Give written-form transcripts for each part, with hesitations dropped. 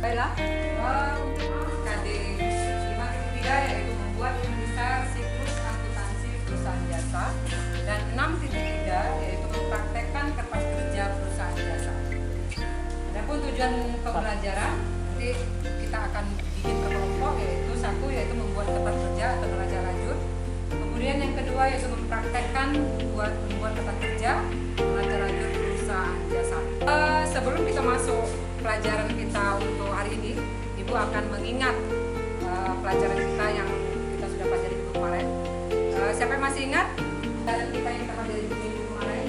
Baiklah, KD 5.3 yaitu membuat indikator siklus akuntansi perusahaan jasa, dan 6.3 yaitu mempraktekkan kertas kerja perusahaan jasa. Adapun tujuan pembelajaran, nanti kita akan bikin per kelompok, yaitu satu yaitu membuat kertas kerja atau neraca lajur. Kemudian yang kedua yaitu mempraktekkan membuat kertas kerja neraca lajur perusahaan jasa. Sebelum kita masuk pelajaran kita untuk hari ini, Ibu akan mengingat pelajaran kita yang kita sudah pelajari minggu kemarin. Siapa yang masih ingat pelajaran kita yang kita pelajari minggu kemarin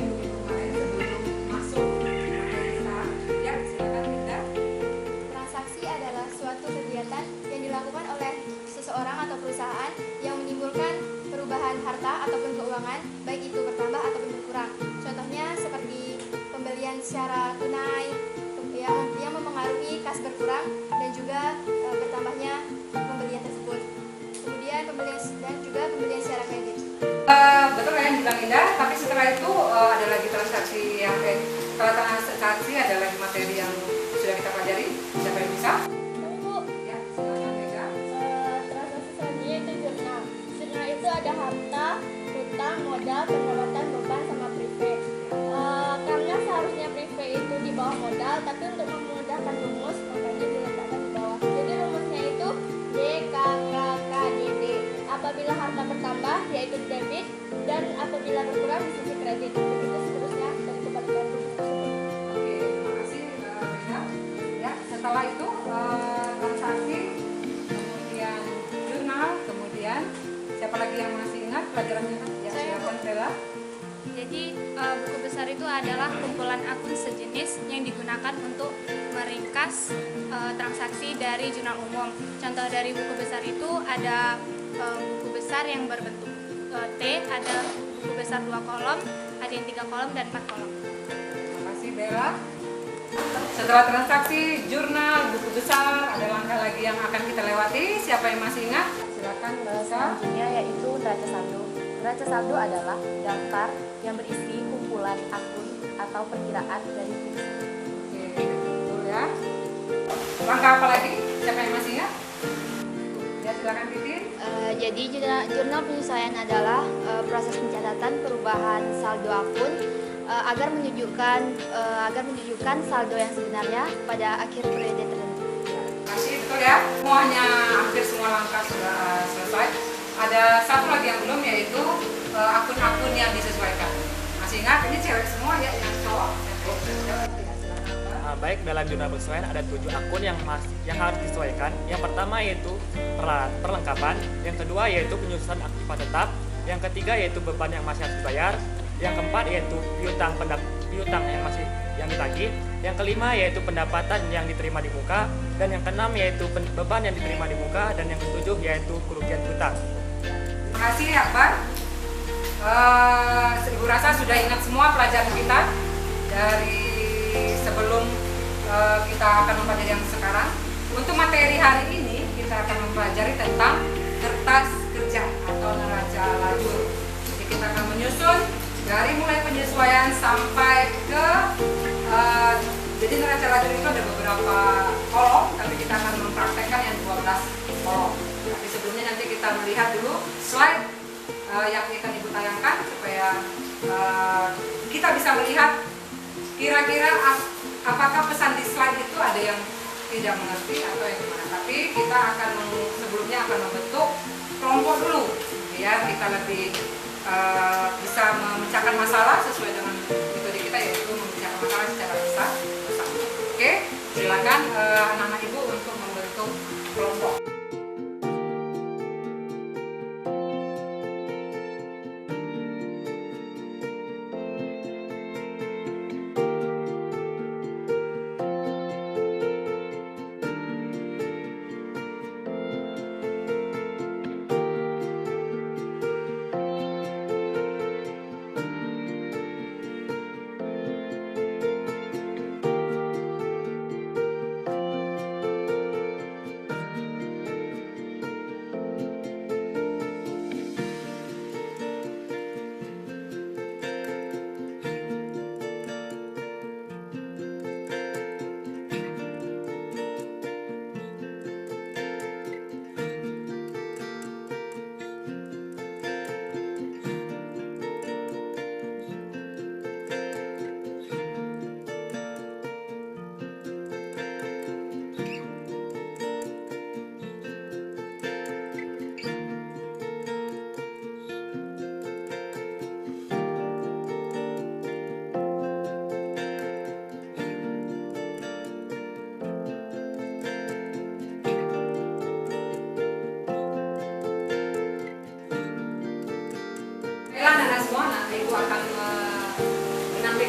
sebelum masuk materi sekarang? Ya, silakan Linda. Transaksi adalah suatu kegiatan yang dilakukan oleh seseorang atau perusahaan yang menimbulkan perubahan harta ataupun keuangan, baik itu bertambah ataupun berkurang. Contohnya seperti pembelian secara tunai yang mempengaruhi kas berkurang dan juga bertambahnya pembelian tersebut. Kemudian pembelian secara kredit. Betul yang dibilang Indah, tapi setelah itu ada lagi transaksi yang kalau transaksi ada lagi materi yang sudah kita pelajari. Siapa yang bisa? Bu, Ya, silakan Mega. transaksi selanjutnya itu jurnal. Jurnal itu ada harta, hutang, modal, pendapatan, beban, sama prepaid. Karena seharusnya prepaid itu di bawah modal, tapi untuk memudahkan rumus makanya diletakkan di bawah. Jadi rumusnya itu DKKKDD. Apabila harta bertambah yaitu debit, dan apabila berkurang di sisi kredit. Begitu seterusnya dari kebalikan rumus tersebut. Oke, terima kasih Mega. Ya, setelah itu transaksi, kemudian jurnal, kemudian siapa lagi yang masih ingat pelajarannya? Ya, silakan Bella. Jadi buku besar itu adalah kumpulan akun sejenis yang digunakan untuk meringkas transaksi dari jurnal umum. Contoh dari buku besar itu ada buku besar yang berbentuk T, ada buku besar 2 kolom, ada yang 3 kolom dan 4 kolom. Terima kasih Bella. Setelah transaksi, jurnal, buku besar, ada langkah lagi yang akan kita lewati. Siapa yang masih ingat? Silakan Lisa. Selanjutnya yaitu neraca saldo. Neraca saldo adalah daftar yang berisi kumpulan akun atau perkiraan dari perusahaan. Oke, betul ya. Langkah apa lagi? Siapa yang masih ingat? Ya, silakan Titin. Jadi jurnal penyesuaian adalah proses pencatatan perubahan saldo akun agar menunjukkan saldo yang sebenarnya pada akhir periode tertentu. Terima kasih, betul ya. Semuanya, hampir semua langkah sudah selesai. Ada satu lagi yang belum, yaitu akun-akun yang disesuaikan. Masih ingat? Ini cewek semua ya, yang cowok. Baik, dalam jurnal penyesuaian ada 7 akun yang harus disesuaikan. Yang pertama yaitu perlengkapan, yang kedua yaitu penyusunan aktiva tetap, yang ketiga yaitu beban yang masih harus dibayar, yang keempat yaitu piutang yang ditagih, yang kelima yaitu pendapatan yang diterima di muka, dan yang keenam yaitu beban yang diterima di muka, dan yang ketujuh yaitu kerugian hutang. Terima kasih Akbar. Ibu rasa sudah ingat semua pelajaran kita dari sebelum kita akan mempelajari yang sekarang. Untuk materi hari ini kita akan mempelajari tentang kertas kerja atau neraca lajur. Jadi kita akan menyusun dari mulai penyesuaian sampai ke jadi neraca lajur itu ada beberapa kolom, tapi kita akan mempraktekkan yang 12 kolom. Tapi sebelumnya nanti kita melihat dulu slide yang akan Ibu tayangkan supaya kita bisa melihat kira-kira apakah pesan di slide itu ada yang tidak mengerti atau yang gimana. Tapi kita akan sebelumnya akan membentuk kelompok dulu biar kita lebih bisa memecahkan masalah sesuai dengan metode kita, yaitu memecahkan masalah secara bersama. Oke, silakan anak-anak Ibu untuk membentuk kelompok.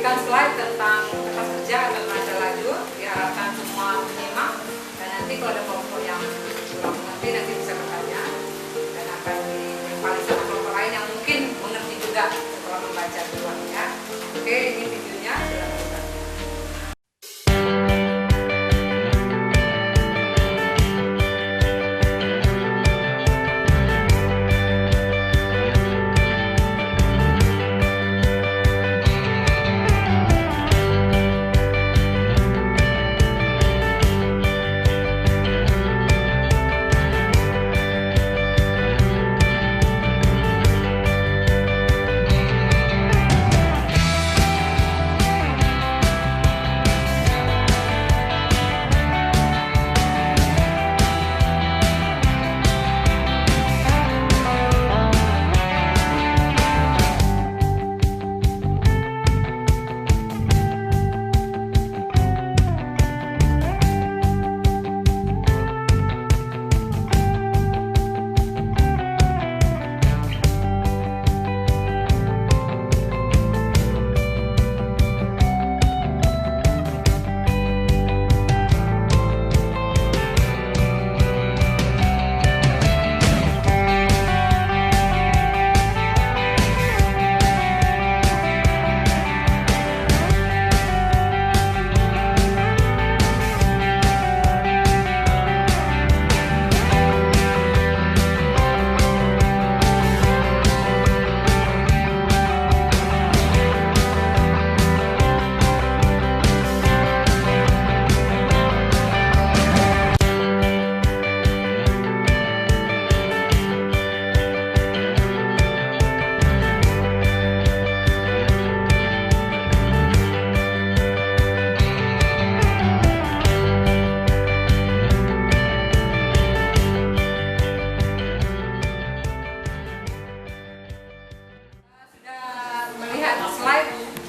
memberikan slide tentang kertas kerja atau neraca lajur. Diharapkan semua menyimak, dan nanti kalau ada kelompok yang kurang mengerti nanti bisa bertanya dan akan ditimpali sama kelompok lain yang mungkin mengerti juga setelah membaca duluan ya. Oke, ini videonya silakan.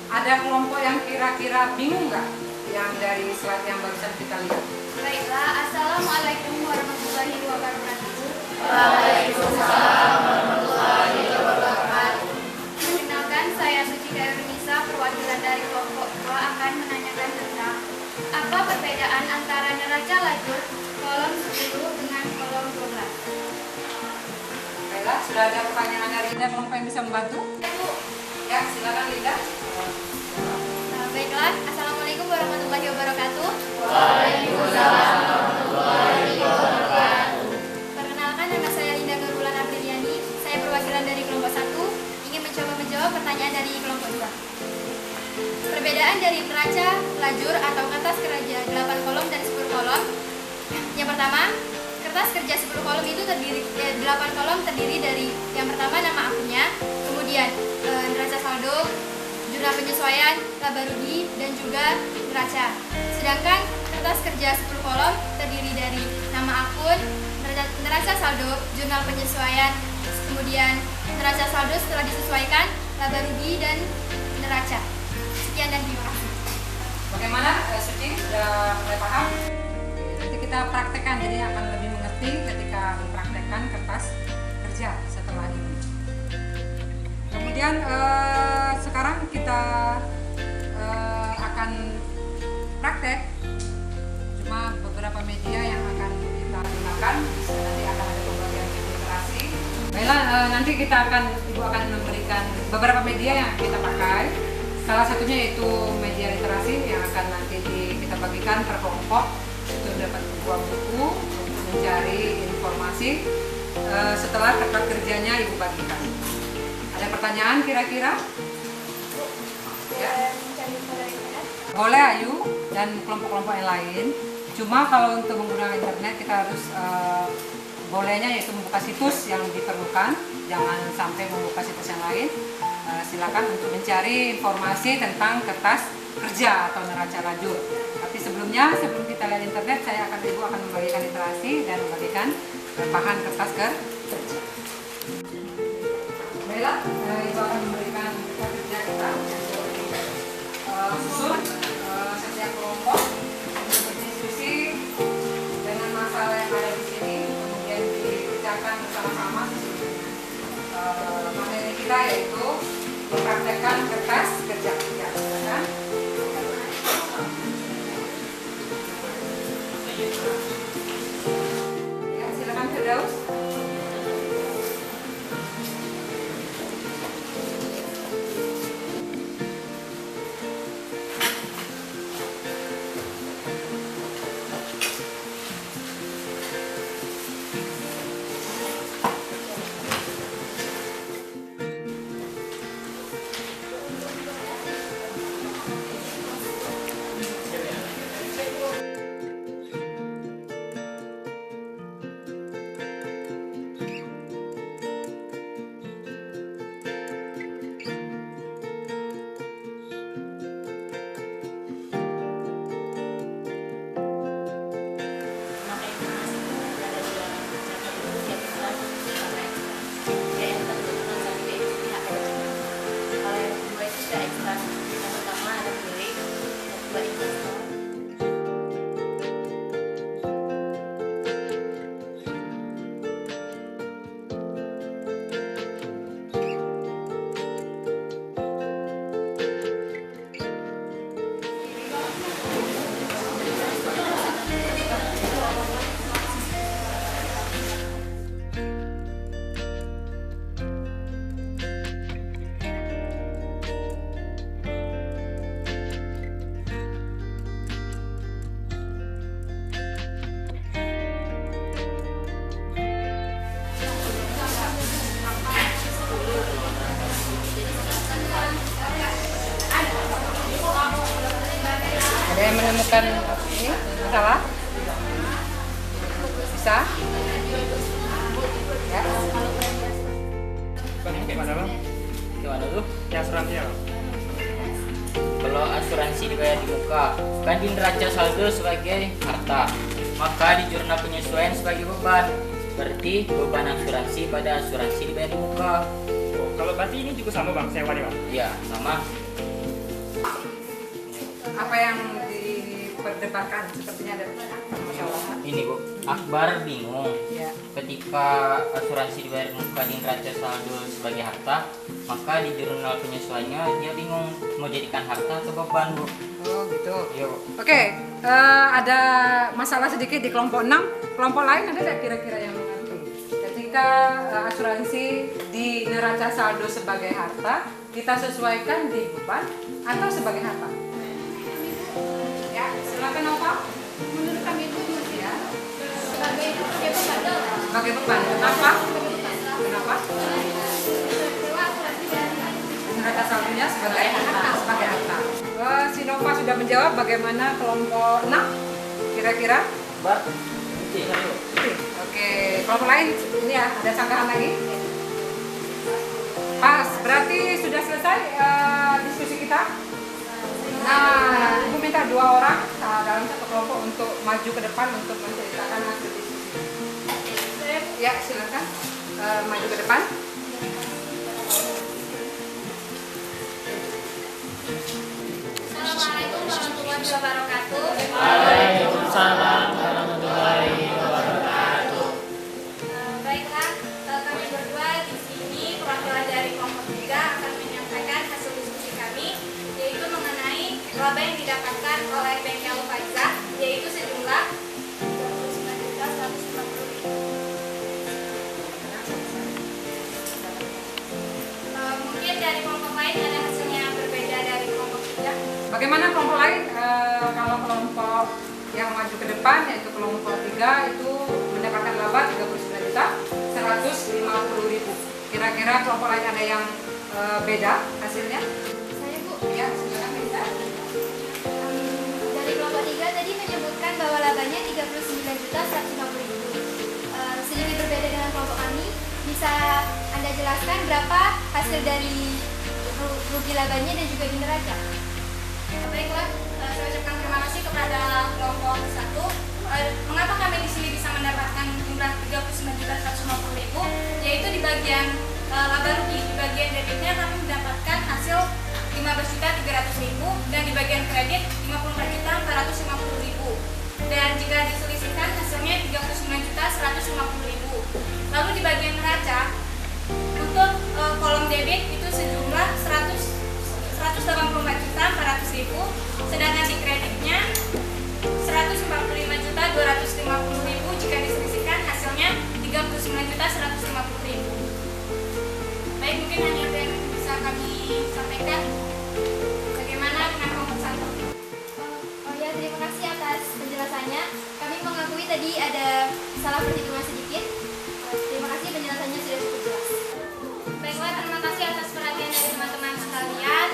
Ada kelompok yang kira-kira bingung nggak yang dari slide yang barusan kita lihat? Baiklah, Assalamualaikum warahmatullahi wabarakatuh. Waalaikumsalam warahmatullahi wabarakatuh. Perkenalkan, saya Suci Nisa, perwakilan dari kelompok 2 akan menanyakan tentang apa perbedaan antara neraca lajur kolom 10 dengan kolom 12. Baiklah, sudah ada pertanyaan dari Linda, kelompok yang bisa membantu? Ya, silakan Linda. Baiklah, Assalamualaikum warahmatullahi wabarakatuh. Waalaikumsalam warahmatullahi wabarakatuh. Perkenalkan, nama saya Linda Garulan Apriliani. Saya perwakilan dari kelompok 1, ingin mencoba menjawab pertanyaan dari kelompok 2. Perbedaan dari neraca lajur atau kertas kerja 8 kolom dan 10 kolom. Yang pertama, kertas kerja 10 kolom itu 8 kolom terdiri dari yang pertama nama akunnya, kemudian neraca saldo, jurnal penyesuaian, laba rugi, dan juga neraca. Sedangkan kertas kerja 10 kolom terdiri dari nama akun, neraca saldo, jurnal penyesuaian, kemudian neraca saldo setelah disesuaikan, laba rugi, dan neraca. Sekian dan terima kasih. Bagaimana, Suci? Sudah mulai paham? Nanti kita praktekkan, jadi akan lebih mengerti ketika mempraktekkan kertas kerja setelah ini. Kemudian sekarang kita akan praktek, cuma beberapa media yang akan kita gunakan. Nanti akan ada pembagian literasi. Baiklah, nanti Ibu akan memberikan beberapa media yang kita pakai. Salah satunya yaitu media literasi yang akan nanti kita bagikan per kelompok. Itu dapat sebuah buku untuk mencari informasi setelah kertas kerjanya Ibu bagikan. Ada pertanyaan kira-kira? Ya. Boleh Ayu dan kelompok-kelompok yang lain. Cuma kalau untuk menggunakan internet kita harus bolehnya yaitu membuka situs yang diperlukan. Jangan sampai membuka situs yang lain. Silakan untuk mencari informasi tentang kertas kerja atau neraca lajur. Tapi sebelum kita lihat internet, Ibu akan membagikan literasi dan membagikan bahan kertas kerja. Baiklah, Ibu akan memberikan kertas kerja kita susun setiap kelompok untuk berdiskusi dengan masalah yang ada di sini, kemudian dikerjakan bersama-sama materi kita yaitu mempraktekkan kertas kerja. Ya, silakan Firdaus. Ada yang menemukan ini masalah? Bisa? Ya. Bang, kayak mana bang? Gimana tuh? Yang asuransinya bang? Kalau asuransi dibayar di muka, kan di neraca saldo sebagai harta, maka di jurnal penyesuaian sebagai beban. Berarti beban asuransi pada asuransi dibayar di muka. Oh, kalau berarti ini juga sama bang, sewa nih bang? Iya, sama. Apa yang diperdebatkan? Sepertinya ada permasalahan. Ini Bu, Akbar bingung. Ya. Ketika asuransi dibayar di muka di neraca saldo sebagai harta, maka di jurnal penyesuaiannya dia bingung mau jadikan harta atau beban Bu. Oh gitu. Iya Bu. Oke, ada masalah sedikit di kelompok 6. Kelompok lain ada nggak kira-kira yang mengerti? Ketika asuransi di neraca saldo sebagai harta, kita sesuaikan di beban atau sebagai harta? Ya, silakan Nova. Menurut kami itu Ya, sebagai beban. sebagai beban. Kenapa? Kenapa? Neraca saldonya sebagai harta. Sebagai harta. Si Nova sudah menjawab. Bagaimana kelompok 6? Kira-kira? Akbar, Oke, kelompok lain ini ya, ada sanggahan lagi? Pas, berarti sudah selesai diskusi kita? Nah, Ibu minta 2 orang dalam satu kelompok untuk maju ke depan untuk menceritakan hasil diskusi. Ya, silakan maju ke depan. Assalamualaikum warahmatullahi wabarakatuh. Waalaikumsalam warahmatullahi wabarakatuh. Baiklah, kami berdua di sini perwakilan dari kelompok 3 akan menyampaikan hasil diskusi kami, yaitu mengenai laba yang didapatkan oleh bengkel Faizah, yaitu sejumlah 29.150.000. Mungkin dari kelompok lain ada hasilnya yang berbeda dari kelompok 3. Bagaimana kelompok lain? Kalau kelompok yang maju ke depan yaitu kelompok 3 itu mendapatkan laba 39.150.000. Kira-kira kelompok lain ada yang beda hasilnya? Saya Bu, Ya, silakan Lisa. dari kelompok 3 tadi menyebutkan bahwa labanya 39.150.000. Sedikit berbeda dengan kelompok kami. Bisa Anda jelaskan berapa hasil dari rugi labanya dan juga di neraca? Baiklah, saya ucapkan terima kasih kepada kelompok 1. Mengapa kami di sini bisa mendapatkan jumlah 39.150.000? Yaitu di bagian laba rugi, di bagian debitnya kami mendapatkan hasil 15.300.000 dan di bagian kredit 54.450.000. Dan jika diselisihkan hasilnya 39.150.000. Lalu di bagian neraca untuk kolom debit itu sejumlah 184.400.000, sedangkan di kreditnya 145.200.000. tadi ada salah perhitungan sedikit. Terima kasih, penjelasannya sudah cukup jelas. Baiklah, terima kasih atas perhatian dari teman-teman sekalian.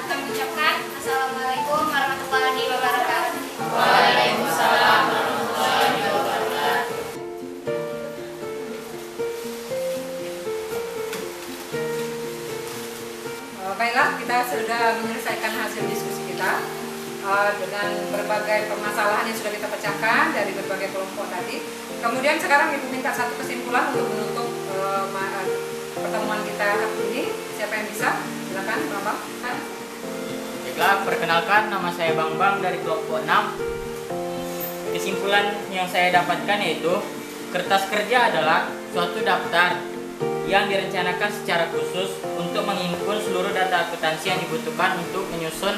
Kami ucapkan Assalamualaikum warahmatullahi wabarakatuh. Waalaikumsalam warahmatullahi wabarakatuh. Baiklah, kita sudah menyelesaikan hasil diskusi kita dengan berbagai permasalahan yang sudah kita pecahkan dari berbagai kelompok tadi. Kemudian sekarang Ibu minta satu kesimpulan untuk menutup pertemuan kita hari ini. Siapa yang bisa? Silakan, Bang. Baiklah, perkenalkan, nama saya Bang dari kelompok 6. Kesimpulan yang saya dapatkan yaitu kertas kerja adalah suatu daftar yang direncanakan secara khusus untuk menghimpun seluruh data akuntansi yang dibutuhkan untuk menyusun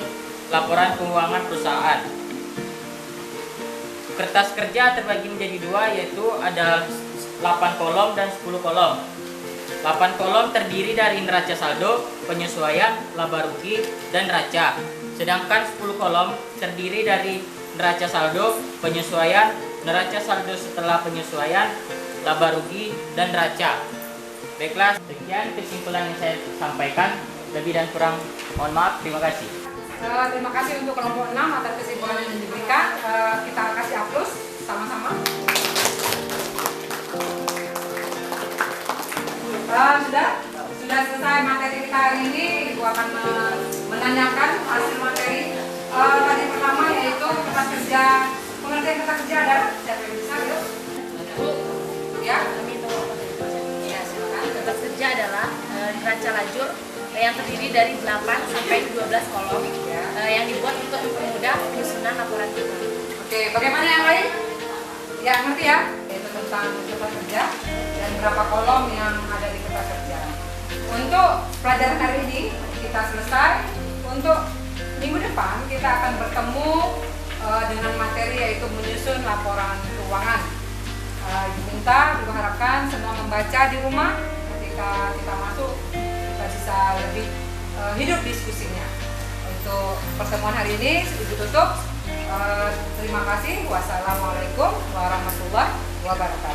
laporan keuangan perusahaan. Kertas kerja terbagi menjadi dua, yaitu ada 8 kolom dan 10 kolom. 8 kolom terdiri dari neraca saldo, penyesuaian, laba rugi, dan neraca. Sedangkan 10 kolom terdiri dari neraca saldo, penyesuaian, neraca saldo setelah penyesuaian, laba rugi, dan neraca. Baiklah, sekian kesimpulan yang saya sampaikan. Lebih dan kurang mohon maaf. Terima kasih. Terima kasih untuk kelompok 6 atas kesimpulan yang diberikan. Kita kasih aplaus sama-sama. Sudah selesai materi kita hari ini. Ibu akan menanyakan hasil materi tadi pertama, yaitu kertas kerja. Pengertian kertas kerja adalah siapa yang bisa, yuk? Ya. Ya, silakan. Kertas kerja adalah neraca lajur yang terdiri dari 8 sampai 12 kolom yang dibuat untuk mempermudah penyusunan laporan keuangan. Oke, bagaimana yang lain? Ya, ngerti ya? Itu tentang kertas kerja dan berapa kolom yang ada di kertas kerja. Untuk pelajaran hari ini kita selesai. Untuk minggu depan kita akan bertemu dengan materi yaitu menyusun laporan keuangan. Ibu minta, Ibu harapkan semua membaca di rumah. Ketika kita masuk, kita bisa lebih hidup diskusinya. Untuk pertemuan hari ini Ibu tutup. Terima kasih. Wassalamualaikum warahmatullahi wabarakatuh.